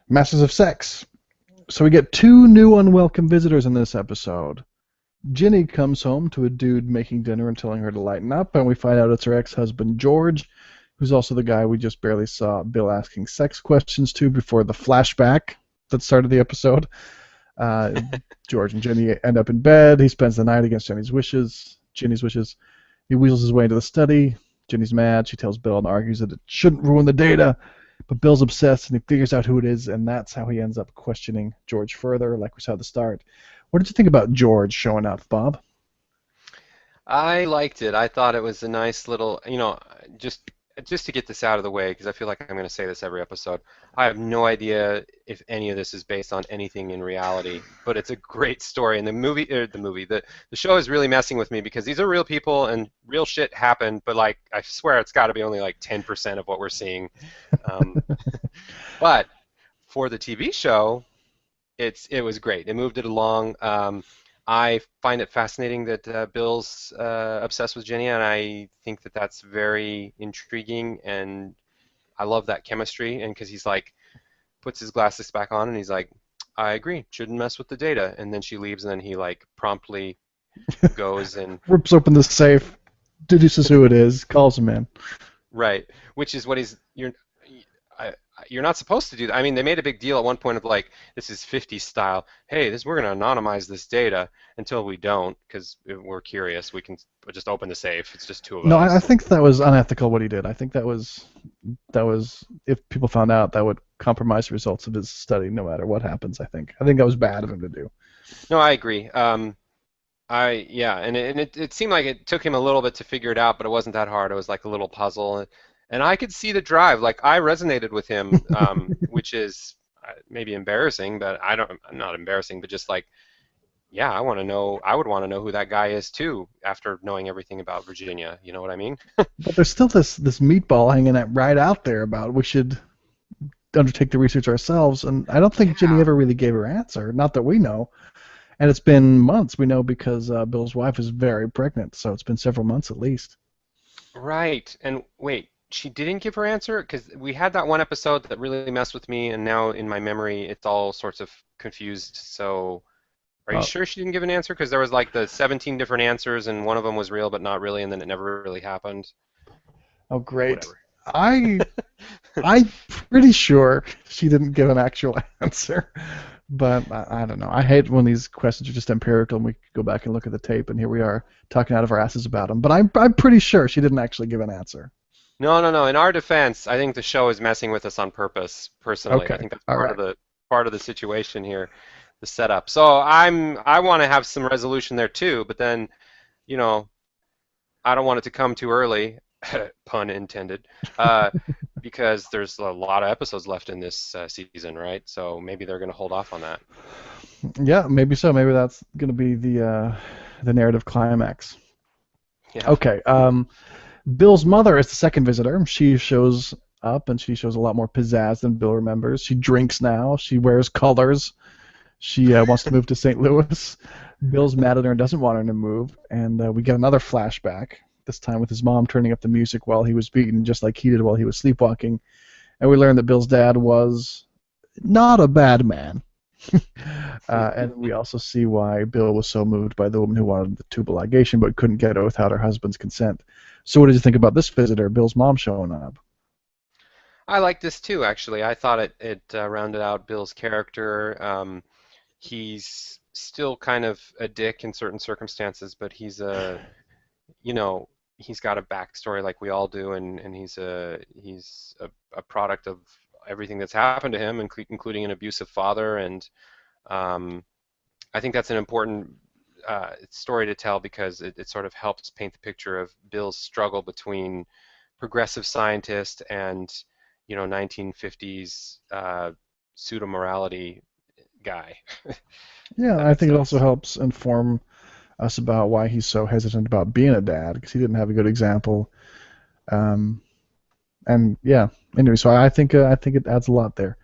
Masters of Sex. So we get two new unwelcome visitors in this episode. Ginny comes home to a dude making dinner and telling her to lighten up, and we find out it's her ex-husband George, who's also the guy we just barely saw Bill asking sex questions to before the flashback that started the episode. Uh, George and Ginny end up in bed. He spends the night against Ginny's wishes. He wheels his way into the study. Ginny's mad. She tells Bill and argues that it shouldn't ruin the data. But Bill's obsessed, and he figures out who it is, and that's how he ends up questioning George further, like we saw at the start. What did you think about George showing up, Bob? I liked it. I thought it was a nice little, just to get this out of the way, because I feel like I'm going to say this every episode. I have no idea if any of this is based on anything in reality, but it's a great story. And the show is really messing with me because these are real people and real shit happened, but like I swear it's got to be only like 10% of what we're seeing. Um, but for the TV show, it was great. It moved it along. I find it fascinating that Bill's obsessed with Jenny, and I think that that's very intriguing, and I love that chemistry. And because he's like, puts his glasses back on, and he's like, I agree, shouldn't mess with the data. And then she leaves, and then he like promptly goes and Rips open the safe, deduces who it is, calls him in. right, which is what you're not supposed to do that. I mean, they made a big deal at one point of like, this is 50s style. Hey, we're going to anonymize this data until we don't, because we're curious. We can just open the safe. It's just two of No, I us. think that was unethical what he did. I think that was if people found out, that would compromise the results of his study, no matter what happens. I think that was bad of him to do. No, I agree. Yeah, and it seemed like it took him a little bit to figure it out, but it wasn't that hard. It was like a little puzzle, and I could see the drive. Like I resonated with him, which is maybe embarrassing, but not embarrassing, but just like, yeah, I want to know. I would want to know who that guy is too, after knowing everything about Virginia. You know what I mean? But there's still this meatball hanging right out there about we should undertake the research ourselves, and I don't think Ginny Yeah. ever really gave her answer, not that we know. And it's been months, we know, because Bill's wife is very pregnant, so it's been several months at least. Right. And wait, she didn't give her answer? Because we had that one episode that really messed with me, and now in my memory, it's all sorts of confused. So, are you Uh, sure she didn't give an answer? Because there was like the 17 different answers, and one of them was real but not really, and then it never really happened. oh, great. Whatever. I I'm pretty sure she didn't give an actual answer, but I don't know. I hate when these questions are just empirical and we go back and look at the tape, and here we are talking out of our asses about them. But I'm pretty sure she didn't actually give an answer. No, no, no. In our defense, I think the show is messing with us on purpose, personally. I Okay, think that's all part of right. the situation here, the setup. So I want to have some resolution there too, but then, you know, I don't want it to come too early, pun intended, uh, because there's a lot of episodes left in this season, right? So maybe they're going to hold off on that. Yeah, maybe so. Maybe that's gonna be the narrative climax. Yeah. Okay. Bill's mother is the second visitor. She shows up and she shows a lot more pizzazz than Bill remembers. She drinks now. She wears colors. She wants to move to St. Louis. Bill's mad at her and doesn't want her to move. And we get another flashback, this time with his mom turning up the music while he was beaten, just like he did while he was sleepwalking. And we learn that Bill's dad was not a bad man. And we also see why Bill was so moved by the woman who wanted the tubal ligation but couldn't get it without her husband's consent. So what did you think about this visitor, Bill's mom, showing up? I like this too, actually. I thought it rounded out Bill's character. He's still kind of a dick in certain circumstances, but you know, he's got a backstory like we all do, and he's a product of everything that's happened to him, including an abusive father, and um, I think that's an important story to tell because it sort of helps paint the picture of Bill's struggle between progressive scientist and 1950s pseudo morality guy. If Yeah, that I makes think it also sense. helps inform us about why he's so hesitant about being a dad because he didn't have a good example. Um, and yeah, anyway, so I think it adds a lot there.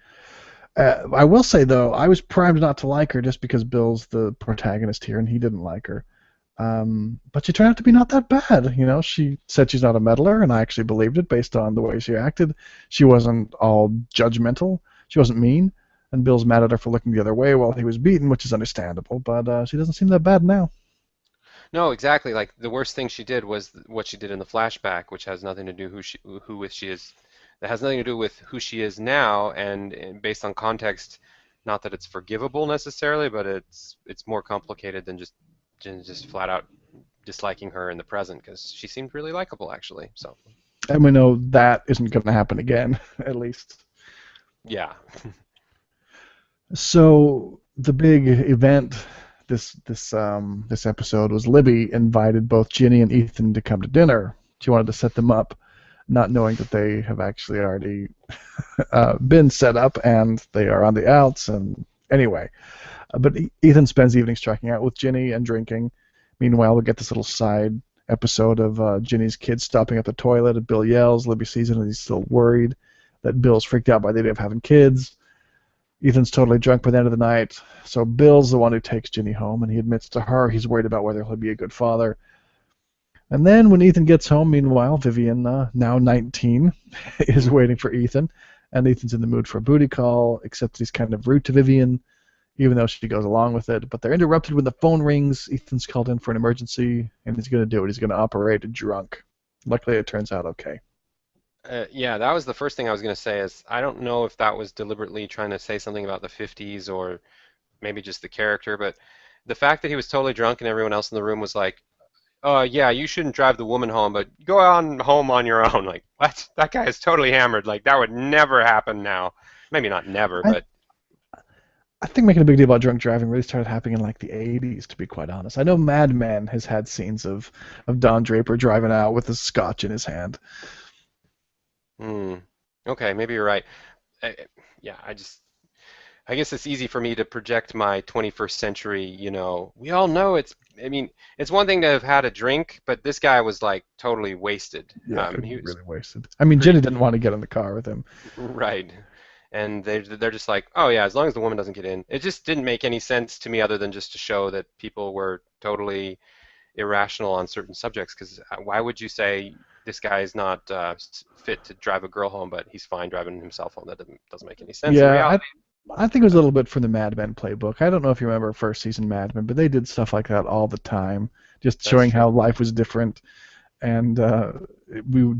I will say though, I was primed not to like her just because Bill's the protagonist here and he didn't like her. But she turned out to be not that bad. She said she's not a meddler, and I actually believed it based on the way she acted. She wasn't all judgmental. She wasn't mean. and Bill's mad at her for looking the other way while he was beaten, which is understandable, but she doesn't seem that bad now. No, exactly. Like the worst thing she did was what she did in the flashback, which has nothing to do who she is. That has nothing to do with who she is now, and based on context, not that it's forgivable necessarily, but it's more complicated than just flat out disliking her in the present because she seemed really likable actually. So And we know that isn't going to happen again, at least. yeah. So the big event this episode was Libby invited both Ginny and Ethan to come to dinner. She wanted to set them up, not knowing that they have actually already been set up and they are on the outs. And anyway, but Ethan spends the evening striking out with Ginny and drinking. Meanwhile, we get this little side episode of Ginny's kids stopping at the toilet, and Bill yells. Libby sees it, and he's still worried that Bill's freaked out by the idea of having kids. Ethan's totally drunk by the end of the night, so Bill's the one who takes Ginny home, and he admits to her he's worried about whether he'll be a good father. And then when Ethan gets home, meanwhile, Vivian, now 19, is waiting for Ethan, and Ethan's in the mood for a booty call, except he's kind of rude to Vivian, even though she goes along with it. But they're interrupted when the phone rings. Ethan's called in for an emergency, and he's going to do it. He's going to operate drunk. Luckily, it turns out okay. Yeah, that was the first thing I was going to say is I don't know if that was deliberately trying to say something about the 50s or maybe just the character, but the fact that he was totally drunk and everyone else in the room was like, yeah, you shouldn't drive the woman home, but go on home on your own. Like, what? That guy is totally hammered. Like, that would never happen now. Maybe not never, I, but I think making a big deal about drunk driving really started happening in like the 80s, to be quite honest. I know Mad Men has had scenes of Don Draper driving out with a scotch in his hand. hmm. Okay, maybe you're right. I, yeah, I guess it's easy for me to project my 21st century, we all know I mean, it's one thing to have had a drink, but this guy was like totally wasted. Yeah, He was really wasted. I mean, pretty Jenny didn't want to get in the car with him. right. And they're just like, oh yeah, as long as the woman doesn't get in. It just didn't make any sense to me other than just to show that people were totally irrational on certain subjects. Because why would you say this guy is not fit to drive a girl home, but he's fine driving himself home? That doesn't make any sense in Yeah, reality. I think it was a little bit from the Mad Men playbook. I don't know if you remember first season Mad Men, but they did stuff like that all the time, just That's showing true. how life was different, and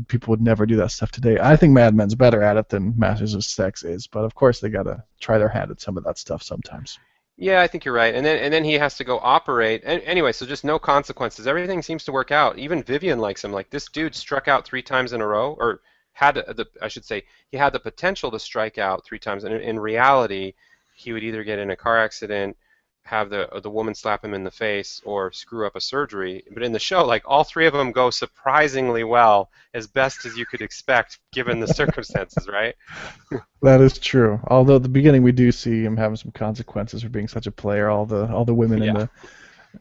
people would never do that stuff today. I think Mad Men's better at it than Masters of Sex is, but of course they gotta try their hand at some of that stuff sometimes. Yeah, I think you're right. And then he has to go operate. Anyway, so just no consequences. Everything seems to work out. Even Vivian likes him. Like this dude struck out 3 times in a row, or had I should say, he had the potential to strike out 3 times. And in reality, he would either get in a car accident, have the woman slap him in the face, or screw up a surgery. But in the show, like all three of them go surprisingly well, as best as you could expect given the circumstances, right? That is true. Although at the beginning we do see him having some consequences for being such a player. All the women Yeah.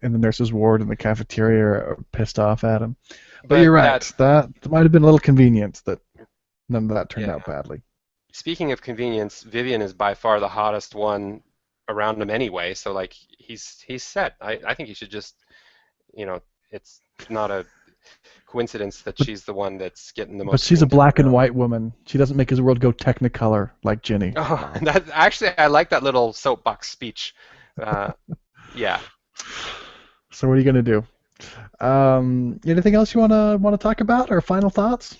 in the nurses' ward in the cafeteria are pissed off at him. But But you're right. that, That might have been a little convenient that none of that turned yeah. out badly. Speaking of convenience, Vivian is by far the hottest one around him anyway, so like he's set. I think he should just, you know, it's not a coincidence that But she's the one that's getting the but most she's a screen time black and now. white woman. She doesn't make his world go technicolor like Ginny. Oh, that actually I like that little soapbox speech. Uh, yeah. So what are you gonna do? Anything else you wanna talk about, or final thoughts?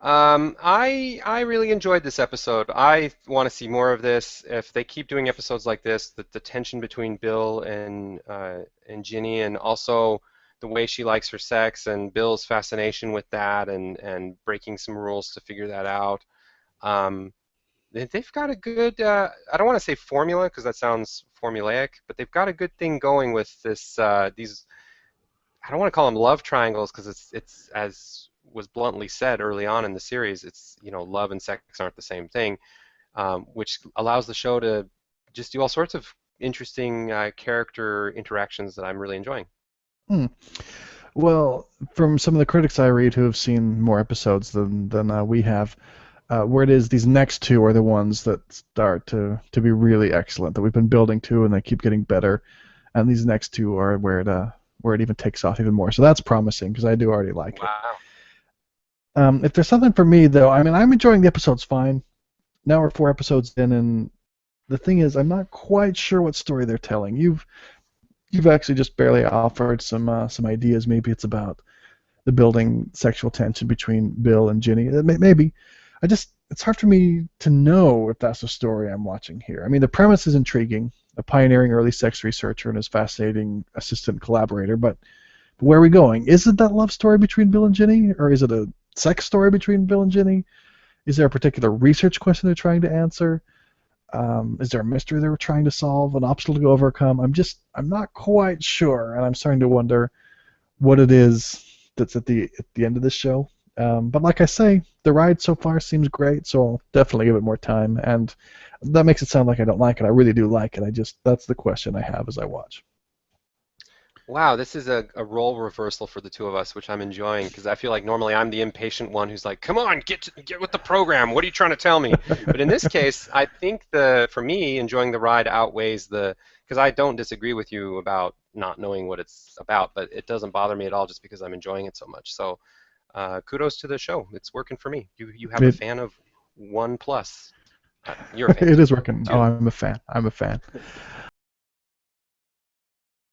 I really enjoyed this episode. I want to see more of this. If they keep doing episodes like this, the tension between Bill and Ginny, and also the way she likes her sex, and Bill's fascination with that, and breaking some rules to figure that out. Um, they've got a good. I don't want to say formula because that sounds formulaic, but they've got a good thing going with this. These I don't want to call them love triangles because it's as was bluntly said early on in the series, it's love and sex aren't the same thing, which allows the show to just do all sorts of interesting character interactions that I'm really enjoying. Hmm. Well, from some of the critics I read who have seen more episodes than we have, where it is these next two are the ones that start to be really excellent that we've been building to, and they keep getting better. And these next two are where it even takes off even more. So that's promising because I do already like it. Wow. If there's something for me though, I mean, I'm enjoying the episodes fine. Now we're 4 episodes in, and the thing is, I'm not quite sure what story they're telling. You've actually just barely offered some ideas. Maybe it's about the building sexual tension between Bill and Ginny. Maybe. It's hard for me to know if that's the story I'm watching here. I mean, the premise is intriguing. A pioneering early sex researcher and his fascinating assistant collaborator, but where are we going? Is it that love story between Bill and Ginny, or is it a sex story between Bill and Ginny? Is there a particular research question they're trying to answer? Is there a mystery they were trying to solve, an obstacle to overcome? I'm not quite sure, and I'm starting to wonder what it is that's at the end of this show. But like I say, the ride so far seems great, so I'll definitely give it more time. And that makes it sound like I don't like it. I really do like it. That's the question I have as I watch. Wow, this is a role reversal for the two of us, which I'm enjoying because I feel like normally I'm the impatient one who's like, "Come on, get with the program. What are you trying to tell me?" But in this case, I think for me, enjoying the ride outweighs because I don't disagree with you about not knowing what it's about, but it doesn't bother me at all just because I'm enjoying it so much. So, kudos to the show. It's working for me. You have a It fan of one plus. You're a fan it too. is working. Oh, Two. I'm a fan. I'm a fan.